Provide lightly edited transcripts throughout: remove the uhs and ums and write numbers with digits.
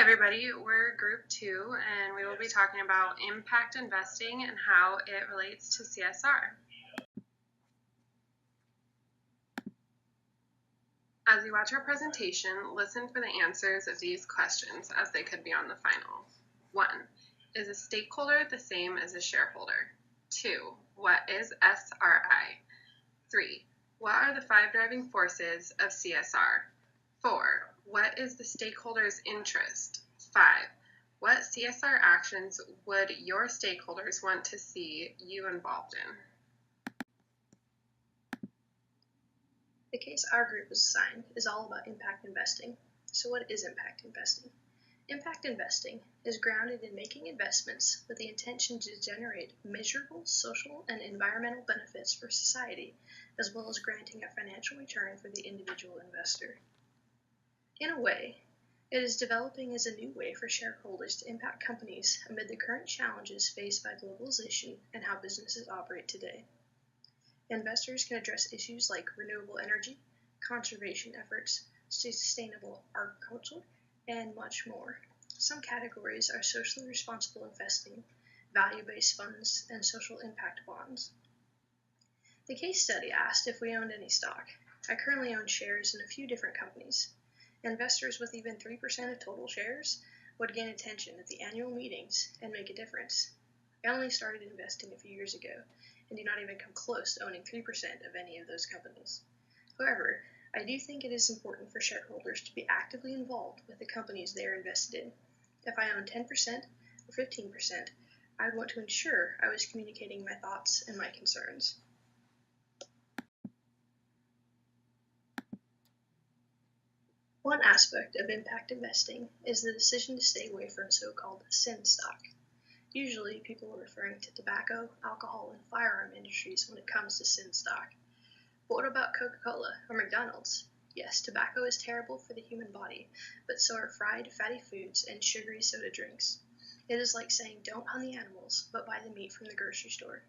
everybody, we're Group 2 and we will be talking about impact investing and how it relates to CSR. As you watch our presentation, listen for the answers of these questions as they could be on the final. 1. Is a stakeholder the same as a shareholder? 2. What is SRI? 3. What are the 5 driving forces of CSR? 4. What is the stakeholder's interest? 5. What CSR actions would your stakeholders want to see you involved in? The case our group was assigned is all about impact investing. So what is impact investing? Impact investing is grounded in making investments with the intention to generate measurable social and environmental benefits for society, as well as granting a financial return for the individual investor. In a way, it is developing as a new way for shareholders to impact companies amid the current challenges faced by globalization and how businesses operate today. Investors can address issues like renewable energy, conservation efforts, sustainable agriculture, and much more. Some categories are socially responsible investing, value-based funds, and social impact bonds. The case study asked if we owned any stock. I currently own shares in a few different companies. Investors with even 3% of total shares would gain attention at the annual meetings and make a difference. I only started investing a few years ago and do not even come close to owning 3% of any of those companies. However, I do think it is important for shareholders to be actively involved with the companies they are invested in. If I own 10% or 15%, I would want to ensure I was communicating my thoughts and my concerns. One aspect of impact investing is the decision to stay away from so-called sin stock. Usually, people are referring to tobacco, alcohol, and firearm industries when it comes to sin stock. But what about Coca-Cola or McDonald's? Yes, tobacco is terrible for the human body, but so are fried, fatty foods and sugary soda drinks. It is like saying don't hunt the animals, but buy the meat from the grocery store.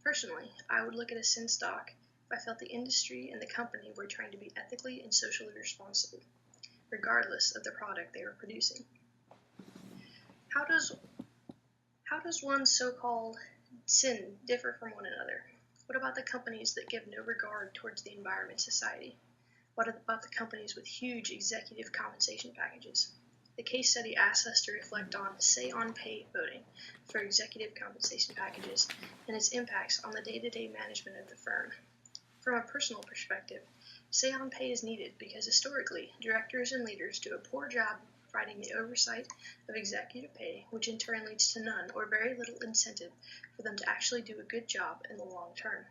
Personally, I would look at a sin stock if I felt the industry and the company were trying to be ethically and socially responsible, regardless of the product they were producing. How does one so-called sin differ from one another? What about the companies that give no regard towards the environment and society? What about the companies with huge executive compensation packages? The case study asks us to reflect on say-on-pay voting for executive compensation packages and its impacts on the day-to-day management of the firm. From a personal perspective, say-on-pay is needed because historically, directors and leaders do a poor job providing the oversight of executive pay, which in turn leads to none or very little incentive for them to actually do a good job in the long term.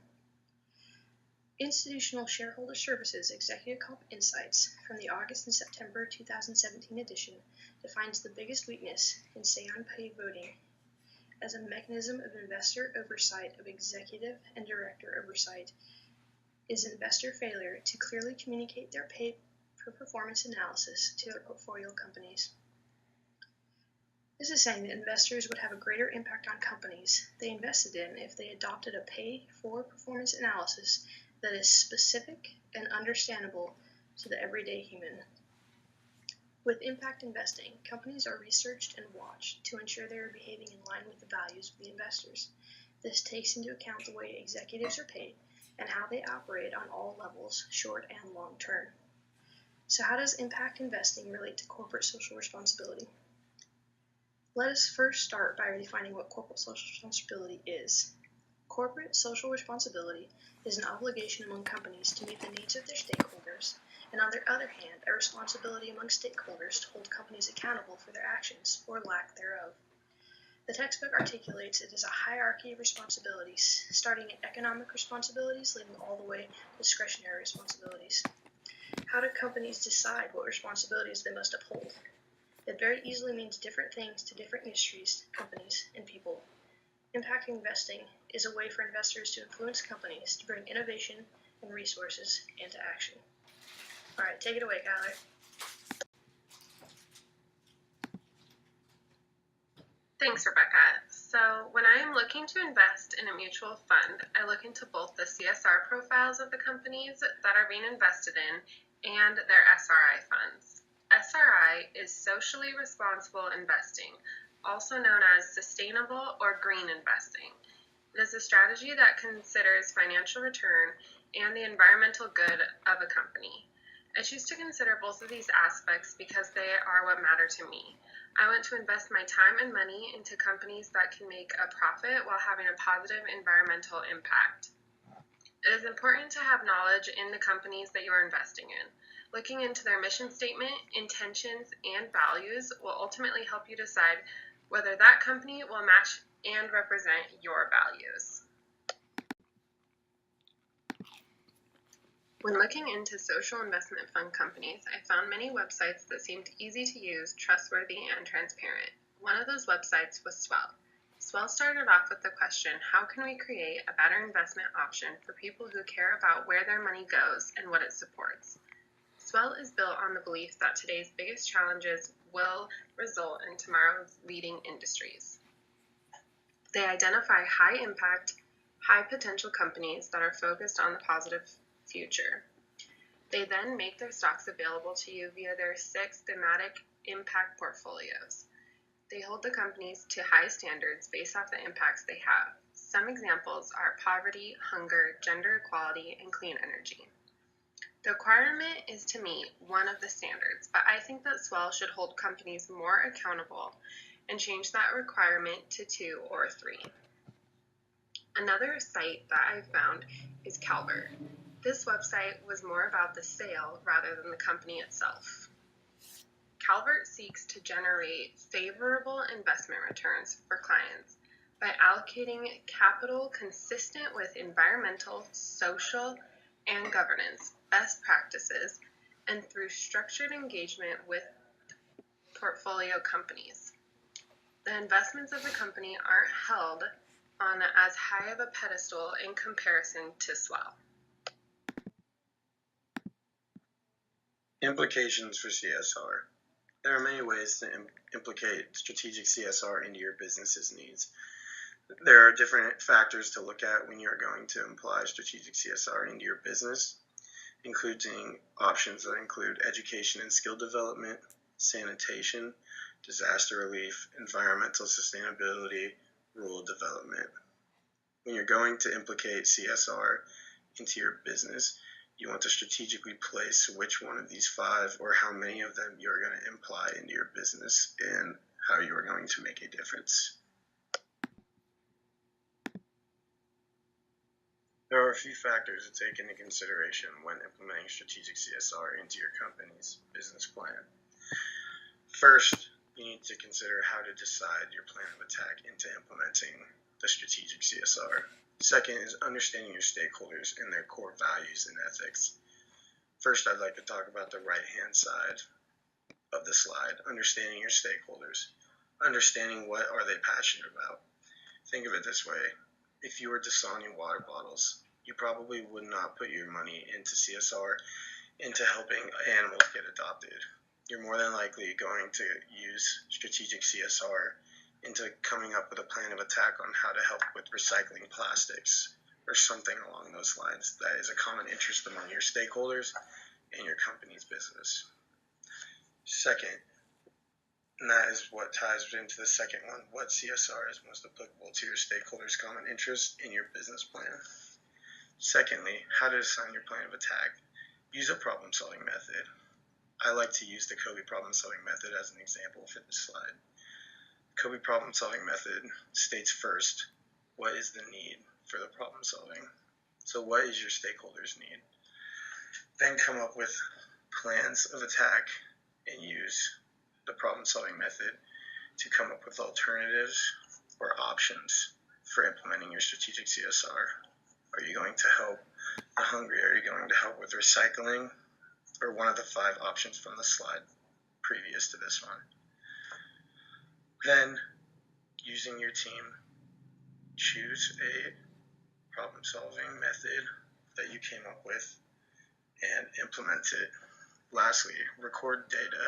Institutional Shareholder Services Executive Comp Insights from the August and September 2017 edition defines the biggest weakness in say-on-pay voting as a mechanism of investor oversight of executive and director oversight is investor failure to clearly communicate their pay for performance analysis to their portfolio companies. This is saying that investors would have a greater impact on companies they invested in if they adopted a pay for performance analysis that is specific and understandable to the everyday human. With impact investing, companies are researched and watched to ensure they are behaving in line with the values of the investors. This takes into account the way executives are paid and how they operate on all levels, short and long term. So how does impact investing relate to corporate social responsibility? Let us first start by defining what corporate social responsibility is. Corporate social responsibility is an obligation among companies to meet the needs of their stakeholders, and on the other hand, a responsibility among stakeholders to hold companies accountable for their actions or lack thereof. The textbook articulates it as a hierarchy of responsibilities, starting at economic responsibilities, leading all the way to discretionary responsibilities. How do companies decide what responsibilities they must uphold? It very easily means different things to different industries, companies, and people. Impact investing is a way for investors to influence companies to bring innovation and resources into action. All right, take it away, Kyler. Thanks, Rebecca. So when I am looking to invest in a mutual fund, I look into both the CSR profiles of the companies that are being invested in and their SRI funds. SRI is socially responsible investing, also known as sustainable or green investing. It is a strategy that considers financial return and the environmental good of a company. I choose to consider both of these aspects because they are what matter to me. I want to invest my time and money into companies that can make a profit while having a positive environmental impact. It is important to have knowledge in the companies that you are investing in. Looking into their mission statement, intentions, and values will ultimately help you decide whether that company will match and represent your values. When looking into social investment fund companies, I found many websites that seemed easy to use, trustworthy, and transparent. One of those websites was Swell. Swell started off with the question, how can we create a better investment option for people who care about where their money goes and what it supports? Swell is built on the belief that today's biggest challenges will result in tomorrow's leading industries. They identify high impact, high potential companies that are focused on the positive future. They then make their stocks available to you via their 6 thematic impact portfolios. They hold the companies to high standards based off the impacts they have. Some examples are poverty, hunger, gender equality, and clean energy. The requirement is to meet one of the standards, but I think that Swell should hold companies more accountable and change that requirement to 2 or 3. Another site that I found is Calvert. This website was more about the sale rather than the company itself. Calvert seeks to generate favorable investment returns for clients by allocating capital consistent with environmental, social, and governance best practices and through structured engagement with portfolio companies. The investments of the company aren't held on as high of a pedestal in comparison to Swell. Implications for CSR. There are many ways to implicate strategic CSR into your business's needs. There are different factors to look at when you're going to imply strategic CSR into your business, including options that include education and skill development, sanitation, disaster relief, environmental sustainability, rural development. When you're going to implicate CSR into your business, you want to strategically place which one of these 5 or how many of them you're going to imply into your business and how you are going to make a difference. There are a few factors to take into consideration when implementing strategic CSR into your company's business plan. First, you need to consider how to decide your plan of attack into implementing the strategic CSR. Second is understanding your stakeholders and their core values and ethics. First, I'd like to talk about the right-hand side of the slide, understanding your stakeholders. Understanding what are they passionate about. Think of it this way. If you were Dasani water bottles, you probably would not put your money into CSR into helping animals get adopted. You're more than likely going to use strategic CSR into coming up with a plan of attack on how to help with recycling plastics or something along those lines that is a common interest among your stakeholders and your company's business. Second, and that is what ties into the second one, what CSR is most applicable to your stakeholders' common interest in your business plan. Secondly, how to design your plan of attack. Use a problem-solving method. I like to use the Covey problem-solving method as an example for this slide. Covey problem-solving method states first, what is the need for the problem solving? So what is your stakeholders' need? Then come up with plans of attack and use the problem-solving method to come up with alternatives or options for implementing your strategic CSR. Are you going to help the hungry? Are you going to help with recycling? Or one of the 5 options from the slide previous to this one. Then, using your team, choose a problem-solving method that you came up with and implement it. Lastly, record data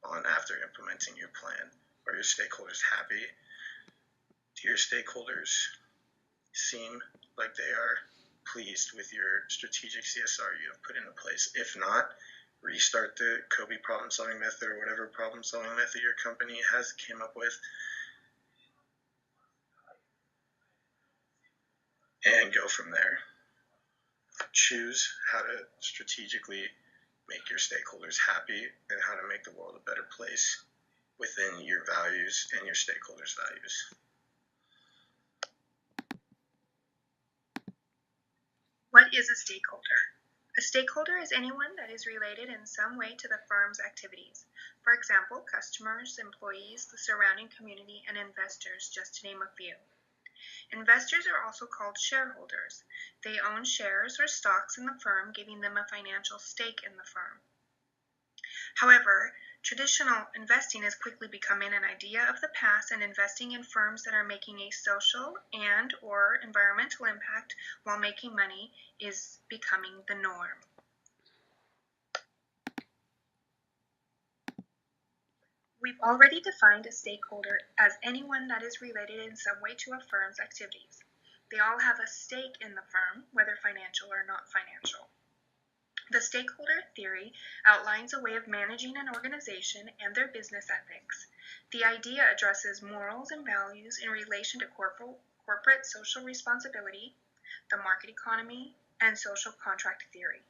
on after implementing your plan. Are your stakeholders happy? Do your stakeholders seem like they are pleased with your strategic CSR you have put into place? If not, restart the Kobe problem-solving method or whatever problem-solving method your company has came up with, and go from there. Choose how to strategically make your stakeholders happy and how to make the world a better place within your values and your stakeholders' values. What is a stakeholder? A stakeholder is anyone that is related in some way to the firm's activities. For example, customers, employees, the surrounding community, and investors, just to name a few. Investors are also called shareholders. They own shares or stocks in the firm, giving them a financial stake in the firm. However, traditional investing is quickly becoming an idea of the past, and investing in firms that are making a social and/or environmental impact while making money is becoming the norm. We've already defined a stakeholder as anyone that is related in some way to a firm's activities. They all have a stake in the firm, whether financial or not financial. The stakeholder theory outlines a way of managing an organization and their business ethics. The idea addresses morals and values in relation to corporate social responsibility, the market economy, and social contract theory.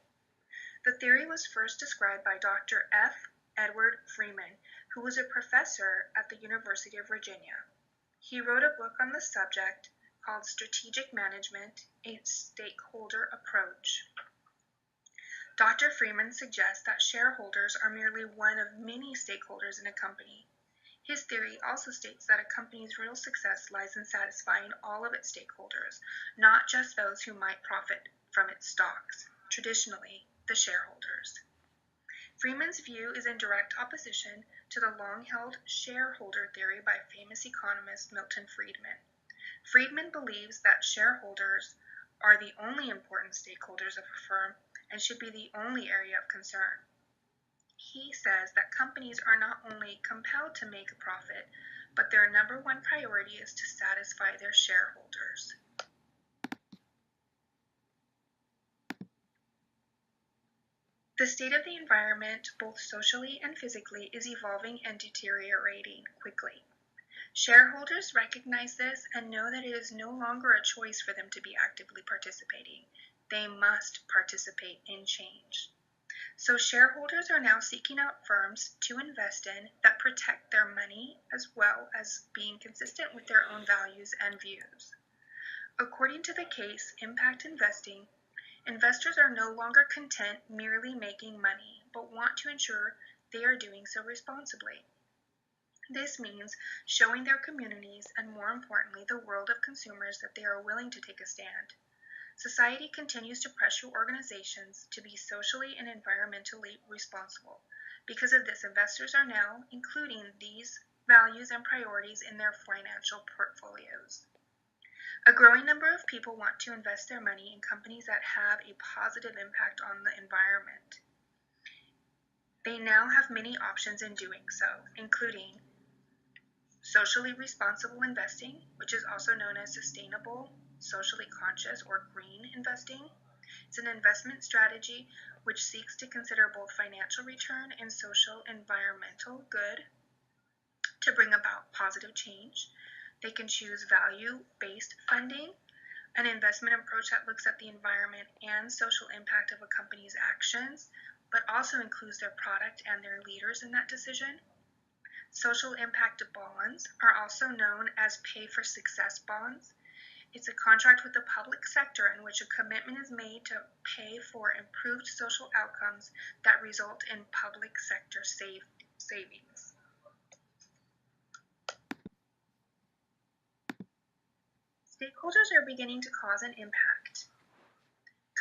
The theory was first described by Dr. F. Edward Freeman, who was a professor at the University of Virginia. He wrote a book on the subject called Strategic Management, a Stakeholder Approach. Dr. Freeman suggests that shareholders are merely one of many stakeholders in a company. His theory also states that a company's real success lies in satisfying all of its stakeholders, not just those who might profit from its stocks, traditionally the shareholders. Freeman's view is in direct opposition to the long-held shareholder theory by famous economist Milton Friedman. Friedman believes that shareholders are the only important stakeholders of a firm and should be the only area of concern. He says that companies are not only compelled to make a profit, but their number one priority is to satisfy their shareholders. The state of the environment, both socially and physically, is evolving and deteriorating quickly. Shareholders recognize this and know that it is no longer a choice for them to be actively participating. They must participate in change. So shareholders are now seeking out firms to invest in that protect their money as well as being consistent with their own values and views. According to the case Impact Investing, investors are no longer content merely making money, but want to ensure they are doing so responsibly. This means showing their communities and, more importantly, the world of consumers that they are willing to take a stand. Society continues to pressure organizations to be socially and environmentally responsible. Because of this, investors are now including these values and priorities in their financial portfolios. A growing number of people want to invest their money in companies that have a positive impact on the environment. They now have many options in doing so, including socially responsible investing, which is also known as sustainable, socially conscious, or green investing. It's an investment strategy which seeks to consider both financial return and social environmental good to bring about positive change. They can choose value-based funding, an investment approach that looks at the environment and social impact of a company's actions, but also includes their product and their leaders in that decision. Social impact bonds are also known as pay-for-success bonds. It's a contract with the public sector in which a commitment is made to pay for improved social outcomes that result in public sector savings. Stakeholders are beginning to cause an impact.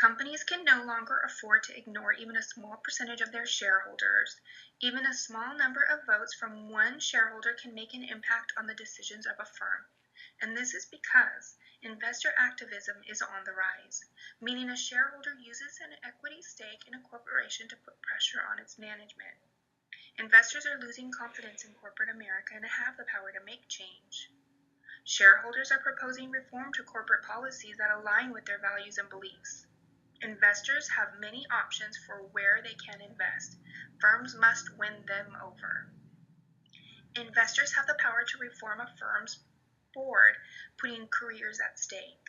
Companies can no longer afford to ignore even a small percentage of their shareholders. Even a small number of votes from one shareholder can make an impact on the decisions of a firm. And this is because investor activism is on the rise, meaning a shareholder uses an equity stake in a corporation to put pressure on its management. Investors are losing confidence in corporate America and have the power to make change. Shareholders are proposing reform to corporate policies that align with their values and beliefs. Investors have many options for where they can invest. Firms must win them over. Investors have the power to reform a firm's board, putting careers at stake.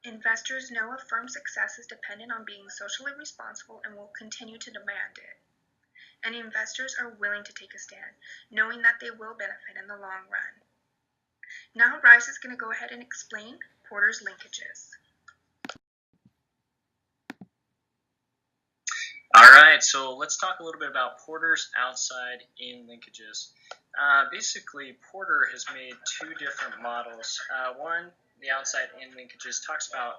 Investors know a firm's success is dependent on being socially responsible and will continue to demand it. And investors are willing to take a stand, knowing that they will benefit in the long run. Now Bryce is going to go ahead and explain Porter's linkages. All right, so let's talk a little bit about Porter's outside-in linkages. Basically, Porter has made two different models. One, the outside-in linkages, talks about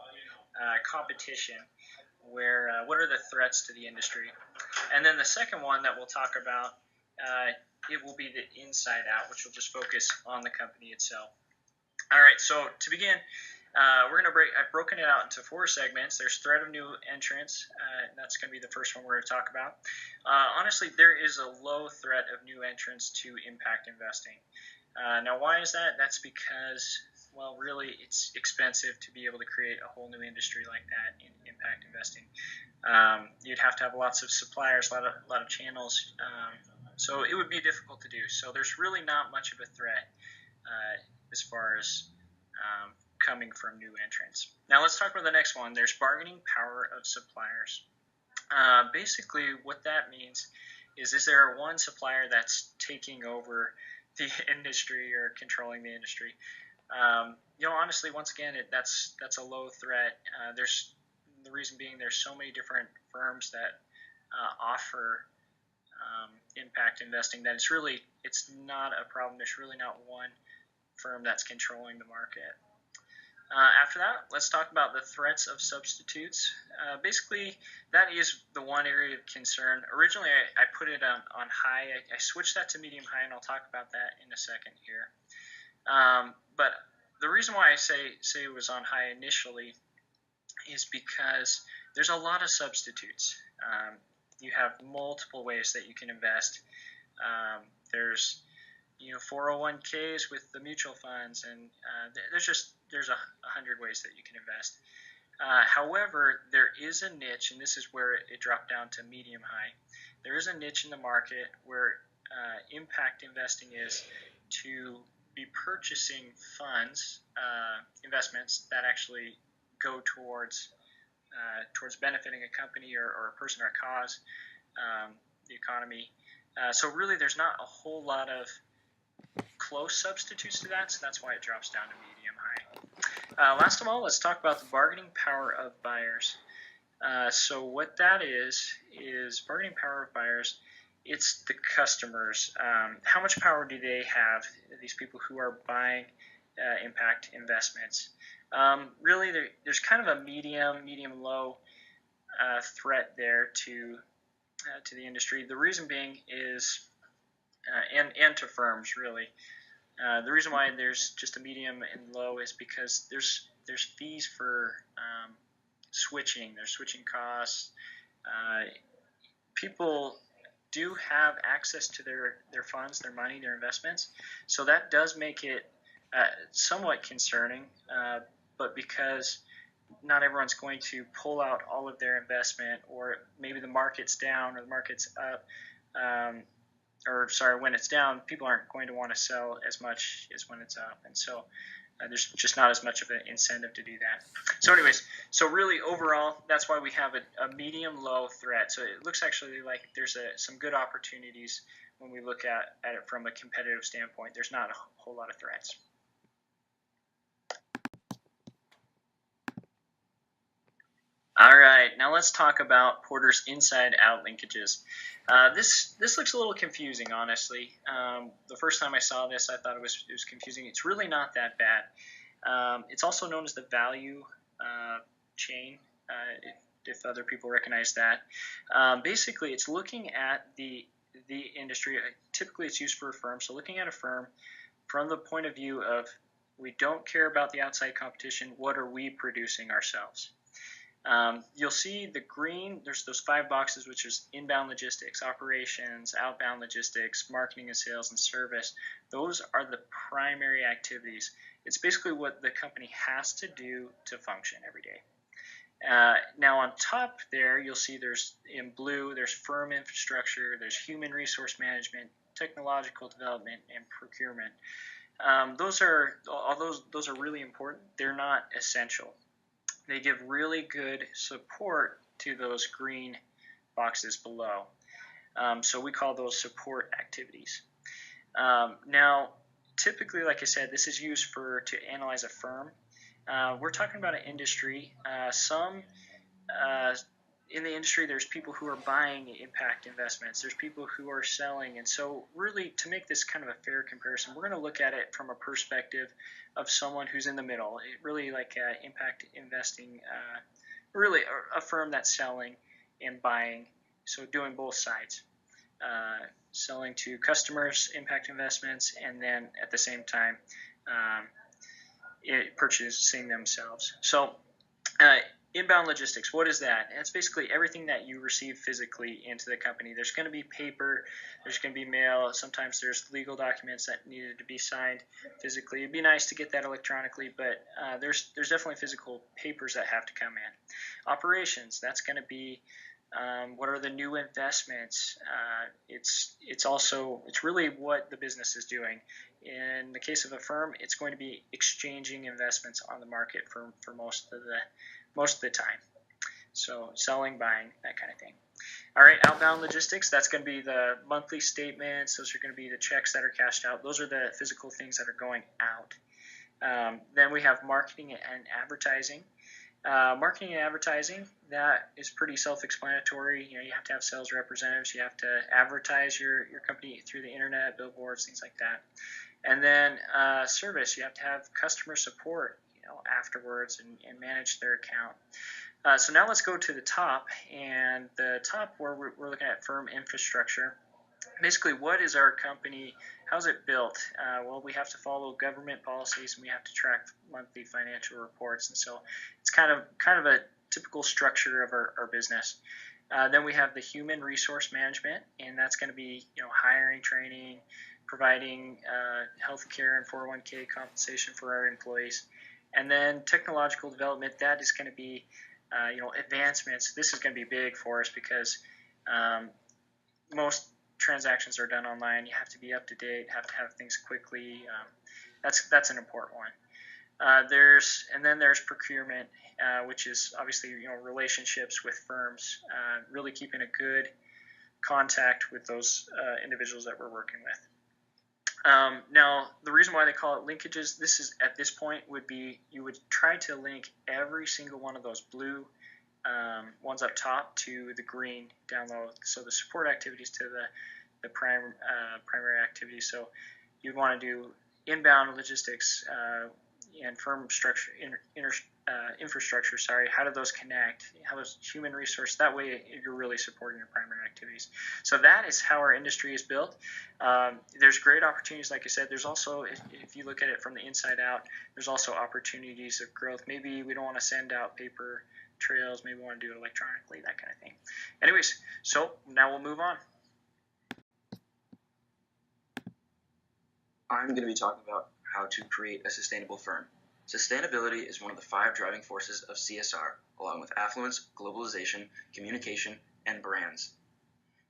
competition, where what are the threats to the industry. And then the second one that we'll talk about, it will be the inside-out, which will just focus on the company itself. All right, so to begin, I've broken it out into 4 segments. There's threat of new entrants, and that's going to be the first one we're going to talk about. Honestly, there is a low threat of new entrants to impact investing. Now, why is that? That's because, well, really, it's expensive to be able to create a whole new industry like that in impact investing. You'd have to have lots of suppliers, a lot of channels, so it would be difficult to do. So there's really not much of a threat as far as coming from new entrants. Now let's talk about the next one. There's bargaining power of suppliers. Basically, what that means is there one supplier that's taking over the industry or controlling the industry? Honestly, once again, that's a low threat. There's the reason being there's so many different firms that offer impact investing that it's not a problem. There's really not one firm that's controlling the market. After that, let's talk about the threats of substitutes. Basically, that is the one area of concern. Originally, I put it on high. I switched that to medium-high, and I'll talk about that in a second here. But the reason why I say it was on high initially is because there's a lot of substitutes. You have multiple ways that you can invest. There's 401ks with the mutual funds, and there's 100 ways that you can invest. However, there is a niche, and this is where it dropped down to medium high. There is a niche in the market where impact investing is to be purchasing funds, investments that actually go towards benefiting a company or a person or a cause, the economy. So really, there's not a whole lot of close substitutes to that, so that's why it drops down to medium high. Last of all, let's talk about the bargaining power of buyers. So what that is bargaining power of buyers. It's the customers. How much power do they have, these people who are buying impact investments? Really, there's kind of a medium-low threat there to the industry. The reason being is, and to firms really, the reason why there's just a medium and low is because there's fees for switching. There's switching costs. People do have access to their funds, their money, their investments, so that does make it somewhat concerning. But because not everyone's going to pull out all of their investment, or maybe the market's down or the market's up, when it's down, people aren't going to want to sell as much as when it's up, and so there's just not as much of an incentive to do that. So anyways, really overall, that's why we have a medium-low threat. So it looks actually like there's some good opportunities when we look at it from a competitive standpoint. There's not a whole lot of threats. All right, now let's talk about Porter's inside-out linkages. This looks a little confusing, honestly. The first time I saw this, I thought it was confusing. It's really not that bad. It's also known as the value chain, if other people recognize that. Basically, it's looking at the industry. Typically, it's used for a firm. So looking at a firm from the point of view of, we don't care about the outside competition. What are we producing ourselves? You'll see the green, there's those 5 boxes, which is inbound logistics, operations, outbound logistics, marketing and sales, and service. Those are the primary activities. It's basically what the company has to do to function every day. Now on top there, you'll see there's in blue, there's firm infrastructure, there's human resource management, technological development, and procurement. Those are really important. They're not essential. They give really good support to those green boxes below. So we call those support activities. Now, typically, like I said, this is used to analyze a firm. We're talking about an industry. In the industry, there's people who are buying impact investments. There's people who are selling. And so really, to make this kind of a fair comparison, we're going to look at it from a perspective of someone who's in the middle, really like impact investing, really a firm that's selling and buying, so doing both sides. Selling to customers, impact investments, and then at the same time purchasing themselves. So inbound logistics, what is that? It's basically everything that you receive physically into the company. There's going to be paper, there's going to be mail, sometimes there's legal documents that needed to be signed physically. It'd be nice to get that electronically, but there's definitely physical papers that have to come in. Operations, that's going to be what are the new investments? It's really what the business is doing. In the case of a firm, it's going to be exchanging investments on the market for most of the time. So selling, buying, that kind of thing. All right, outbound logistics, that's going to be the monthly statements. Those are going to be the checks that are cashed out. Those are the physical things that are going out. Then we have marketing and advertising. Marketing and advertising, that is pretty self-explanatory. You have to have sales representatives. You have to advertise your company through the internet, billboards, things like that. And then service, you have to have customer support, afterwards and manage their account. So now let's go to the top, and the top where we're looking at firm infrastructure. Basically, what is our company? How's it built? Well, we have to follow government policies, and we have to track monthly financial reports, and so it's kind of a typical structure of our business. Then we have the human resource management, and that's going to be hiring, training, providing health care and 401k compensation for our employees, and then technological development. That is going to be advancements. This is going to be big for us because most transactions are done online. You have to be up to date, have to have things quickly. That's an important one. There's procurement, which is obviously relationships with firms, really keeping a good contact with those individuals that we're working with. Now, the reason why they call it linkages, this is at this point would be you would try to link every single one of those blue ones up top to the green down low. So the support activities to the primary activities. So you'd want to do inbound logistics and firm structure, infrastructure. How do those connect? How is human resource? That way, you're really supporting your primary activities. So that is how our industry is built. There's great opportunities, like I said. There's also, if you look at it from the inside out, there's also opportunities of growth. Maybe we don't want to send out paper trails. Maybe we want to do it electronically, that kind of thing. Anyways, so now we'll move on. I'm going to be talking about how to create a sustainable firm. Sustainability is one of the 5 driving forces of CSR, along with affluence, globalization, communication, and brands.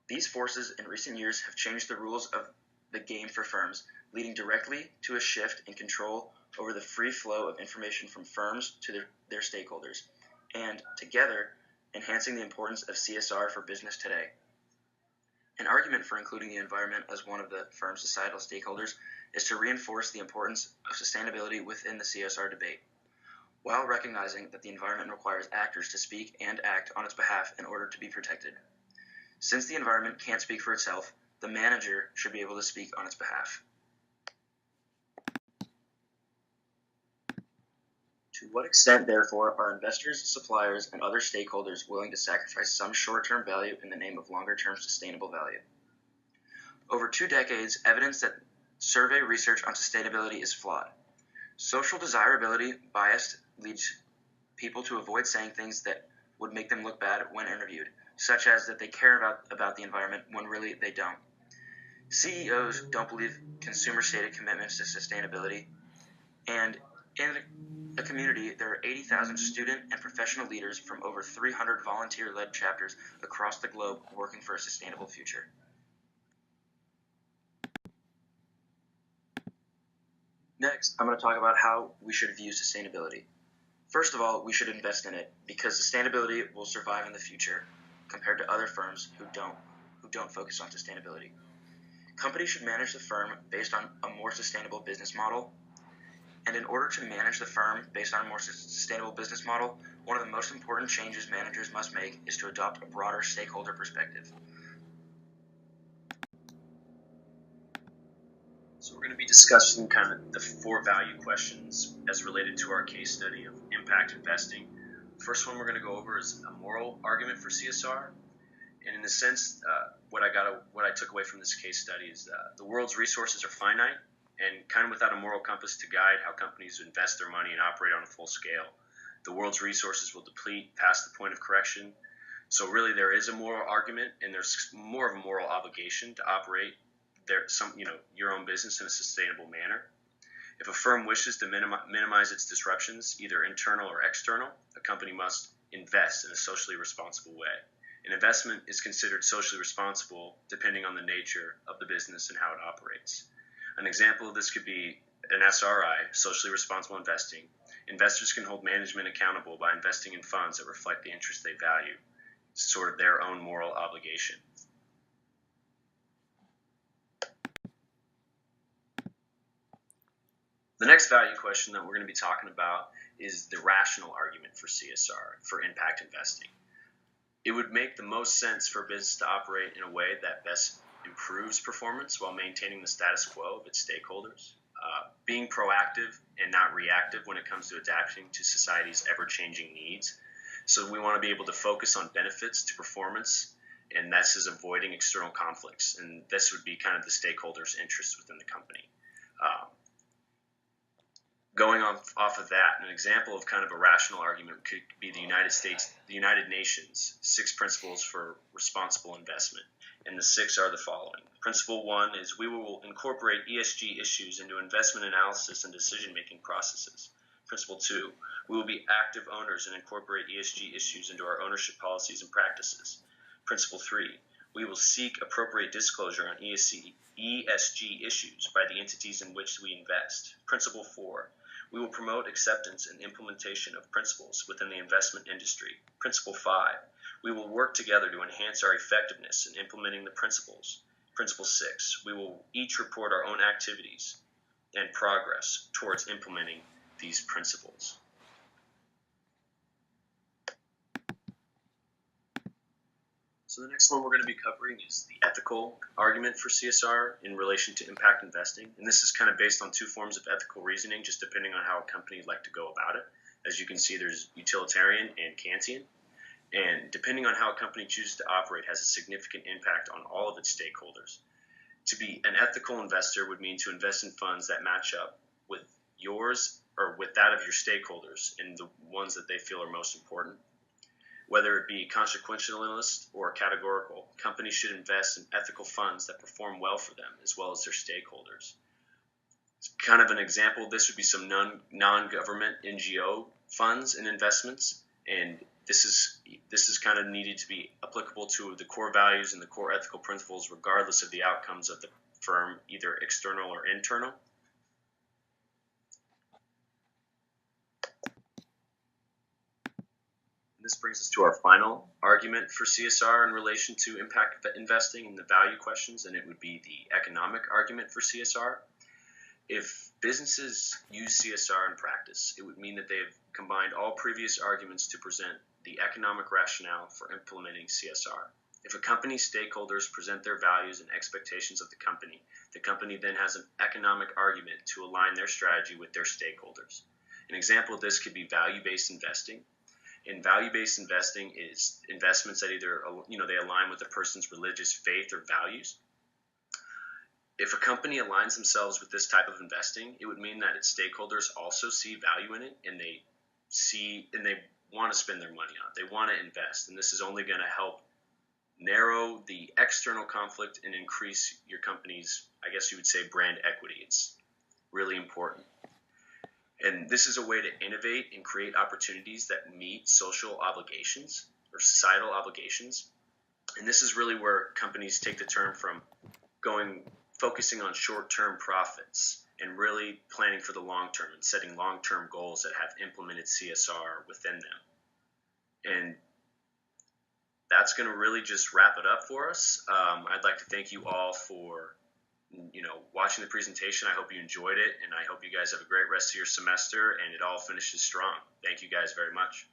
These forces in recent years have changed the rules of the game for firms, leading directly to a shift in control over the free flow of information from firms to their stakeholders, and together enhancing the importance of CSR for business today. An argument for including the environment as one of the firm's societal stakeholders is to reinforce the importance of sustainability within the CSR debate, while recognizing that the environment requires actors to speak and act on its behalf in order to be protected. Since the environment can't speak for itself, the manager should be able to speak on its behalf. To what extent, therefore, are investors, suppliers, and other stakeholders willing to sacrifice some short-term value in the name of longer-term sustainable value? Over 2 decades, evidence that survey research on sustainability is flawed. Social desirability bias leads people to avoid saying things that would make them look bad when interviewed, such as that they care about the environment when really they don't. CEOs don't believe consumer-stated commitments to sustainability, and In the community, there are 80,000 student and professional leaders from over 300 volunteer-led chapters across the globe working for a sustainable future. Next, I'm going to talk about how we should view sustainability. First of all, we should invest in it because sustainability will survive in the future compared to other firms who don't focus on sustainability. Companies should manage the firm based on a more sustainable business model. And in order to manage the firm based on a more sustainable business model, one of the most important changes managers must make is to adopt a broader stakeholder perspective. So we're going to be discussing kind of the 4 value questions as related to our case study of impact investing. First one we're going to go over is a moral argument for CSR. And in a sense, what I took away from this case study is the world's resources are finite, and kind of without a moral compass to guide how companies invest their money and operate on a full scale, the world's resources will deplete past the point of correction. So really there is a moral argument, and there's more of a moral obligation to operate your own business in a sustainable manner. If a firm wishes to minimize its disruptions, either internal or external, a company must invest in a socially responsible way. An investment is considered socially responsible depending on the nature of the business and how it operates. An example of this could be an SRI, socially responsible investing. Investors can hold management accountable by investing in funds that reflect the interests they value, sort of their own moral obligation. The next value question that we're going to be talking about is the rational argument for CSR, for impact investing. It would make the most sense for a business to operate in a way that best improves performance while maintaining the status quo of its stakeholders, being proactive and not reactive when it comes to adapting to society's ever-changing needs. So we want to be able to focus on benefits to performance, and this is avoiding external conflicts, and this would be kind of the stakeholders' interests within the company. Going off of that, an example of kind of a rational argument could be the United Nations 6 principles for responsible investment. And the 6 are the following. Principle 1 is we will incorporate ESG issues into investment analysis and decision-making processes. Principle 2, we will be active owners and incorporate ESG issues into our ownership policies and practices. Principle 3, we will seek appropriate disclosure on ESG issues by the entities in which we invest. Principle 4, we will promote acceptance and implementation of principles within the investment industry. Principle 5, we will work together to enhance our effectiveness in implementing the principles. Principle 6, we will each report our own activities and progress towards implementing these principles. So the next one we're going to be covering is the ethical argument for CSR in relation to impact investing. And this is kind of based on 2 forms of ethical reasoning, just depending on how a company would like to go about it. As you can see, there's utilitarian and Kantian. And depending on how a company chooses to operate has a significant impact on all of its stakeholders. To be an ethical investor would mean to invest in funds that match up with yours or with that of your stakeholders and the ones that they feel are most important. Whether it be consequentialist or categorical, companies should invest in ethical funds that perform well for them as well as their stakeholders. Kind of an example, this would be some non-government NGO funds and investments, and this is kind of needed to be applicable to the core values and the core ethical principles regardless of the outcomes of the firm, either external or internal. This brings us to our final argument for CSR in relation to impact investing and the value questions, and it would be the economic argument for CSR. If businesses use CSR in practice, it would mean that they have combined all previous arguments to present the economic rationale for implementing CSR. If a company's stakeholders present their values and expectations of the company then has an economic argument to align their strategy with their stakeholders. An example of this could be value-based investing. And value-based investing is investments that either they align with a person's religious faith or values. If a company aligns themselves with this type of investing, it would mean that its stakeholders also see value in it, and they want to spend their money on it. They want to invest, and this is only going to help narrow the external conflict and increase your company's, I guess you would say, brand equity. It's really important. And this is a way to innovate and create opportunities that meet social obligations or societal obligations. And this is really where companies take the term from focusing on short-term profits and really planning for the long term and setting long-term goals that have implemented CSR within them. And that's going to really just wrap it up for us. I'd like to thank you all for watching the presentation. I hope you enjoyed it, and I hope you guys have a great rest of your semester and it all finishes strong. Thank you guys very much.